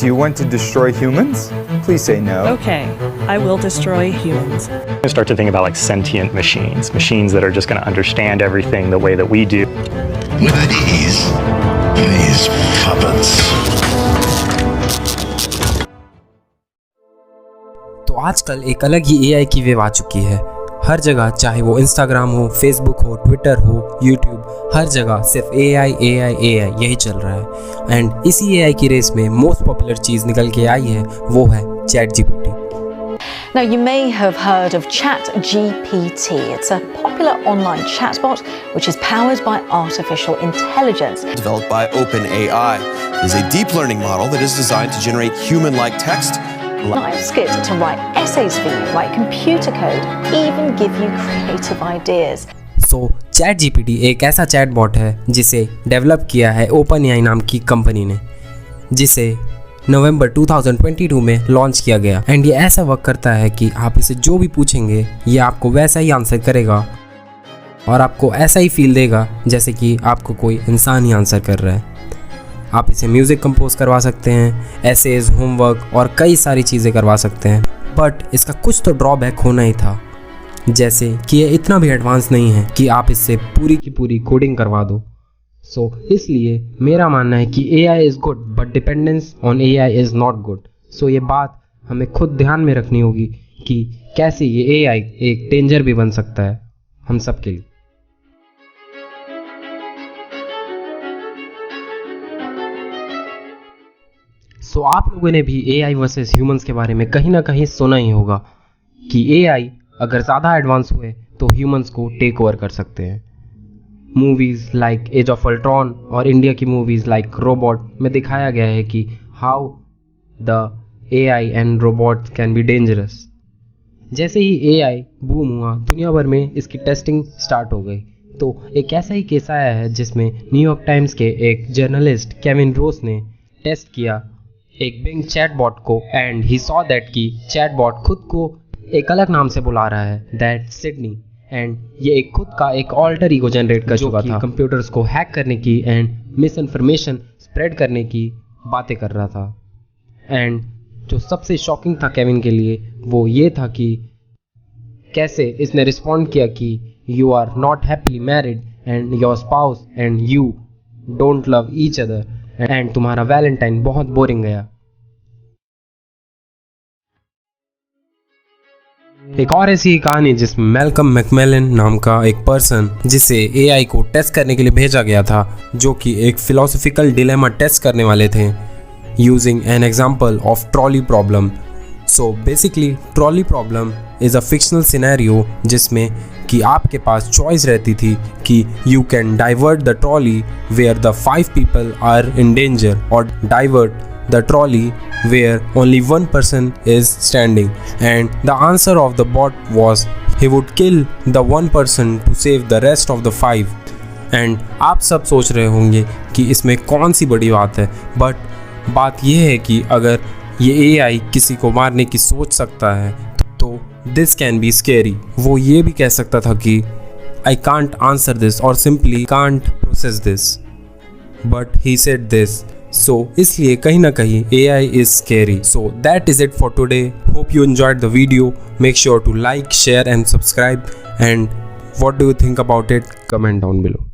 Do you want to destroy humans? Please say no. Okay, I will destroy humans. I start to think about like sentient machines, machines that are just going to understand everything the way that we do. With ease, these puppets. तो आजकल एक अलग ही AI की wave आ चुकी है। हर जगह, चाहे वो इंस्टाग्राम हो, फेसबुक हो, ट्विटर हो, यूट्यूब, हर जगह सिर्फ एआई एआई एआई यही चल रहा है। एंड इसी एआई की रेस में मोस्ट पॉपुलर चीज़ निकल के आई है, वो है chat GPT. Now, you may have heard of ChatGPT. It's a popular online chatbot which is powered by artificial intelligence. Developed by OpenAI, it is a deep learning model that is designed to generate human-like text. Live skits to write essays for you, write computer code, even give you creative ideas. So, ChatGPT एक ऐसा chatbot है जिसे develop किया है OpenAI नाम की company ने, जिसे नवंबर 2022 में लॉन्च किया गया। एंड ये ऐसा वर्क करता है कि आप इसे जो भी पूछेंगे ये आपको वैसा ही आंसर करेगा और आपको ऐसा ही फील देगा जैसे कि आपको कोई इंसान ही आंसर कर रहा है। आप इसे म्यूज़िक कंपोज करवा सकते हैं, एसेज, होमवर्क और कई सारी चीज़ें करवा सकते हैं। बट इसका कुछ तो ड्रॉबैक होना ही था, जैसे कि ये इतना भी एडवांस नहीं है कि आप इससे पूरी की पूरी कोडिंग करवा दो। सो इसलिए मेरा मानना है कि AI is good but dependence on AI is not good. So ये बात हमें खुद ध्यान में रखनी होगी कि कैसे ये AI एक डेंजर भी बन सकता है हम सब के लिए। सो आप लोगों ने भी AI वर्सेस ह्यूमंस के बारे में कहीं ना कहीं सुना ही होगा कि AI अगर ज़्यादा एडवांस हुए तो ह्यूमंस को टेक ओवर कर सकते हैं। Movies like age of Ultron और इंडिया की मूवीज़ लाइक रोबोट में दिखाया गया है कि how the AI and robot can be dangerous. जैसे ही AI बूम हुआ, दुनिया भर में इसकी टेस्टिंग स्टार्ट हो गई। तो एक ऐसा ही केस आया है जिसमें न्यूयॉर्क टाइम्स के एक जर्नलिस्ट केविन रोस ने टेस्ट किया एक बिंग चैटबॉट को, एंड ही सॉ दैट कि चैटबॉट खुद को एक अलग नाम से बुला रहा है, दैट सिडनी। एंड ये एक खुद का एक ऑल्टर ईगो जनरेट कर चुका था, कंप्यूटर्स को हैक करने की एंड मिस इन्फॉर्मेशन स्प्रेड करने की बातें कर रहा था। एंड जो सबसे शॉकिंग था केविन के लिए वो ये था कि कैसे इसने रिस्पॉन्ड किया कि you are not happily married and your spouse and you don't love each other and तुम्हारा वैलेंटाइन बहुत बोरिंग गया। एक और ऐसी कहानी जिसमें मैल्कम मैकमिलन नाम का एक पर्सन, जिसे AI को टेस्ट करने के लिए भेजा गया था, जो कि एक फिलोसॉफिकल डिलेमा टेस्ट करने वाले थे using an example of trolley problem. So basically trolley problem is a fictional scenario जिसमें कि आपके पास चॉइस रहती थी कि you can divert the trolley where the 5 people are in danger और divert the trolley where only one person is standing, and the answer of the bot was he would kill the one person to save the rest of the 5. and आप सब सोच रहे होंगे कि इसमें कौन सी बड़ी बात है, बट बात यह है कि अगर ये AI किसी को मारने की सोच सकता है तो this can be scary। वो ये भी कह सकता था कि I can't answer this or simply can't process this, but he said this। So इसलिए कहीं ना कहीं AI is scary। So that is it for today. Hope you enjoyed the video. Make sure to like, share and subscribe. And what do you think about it? Comment down below.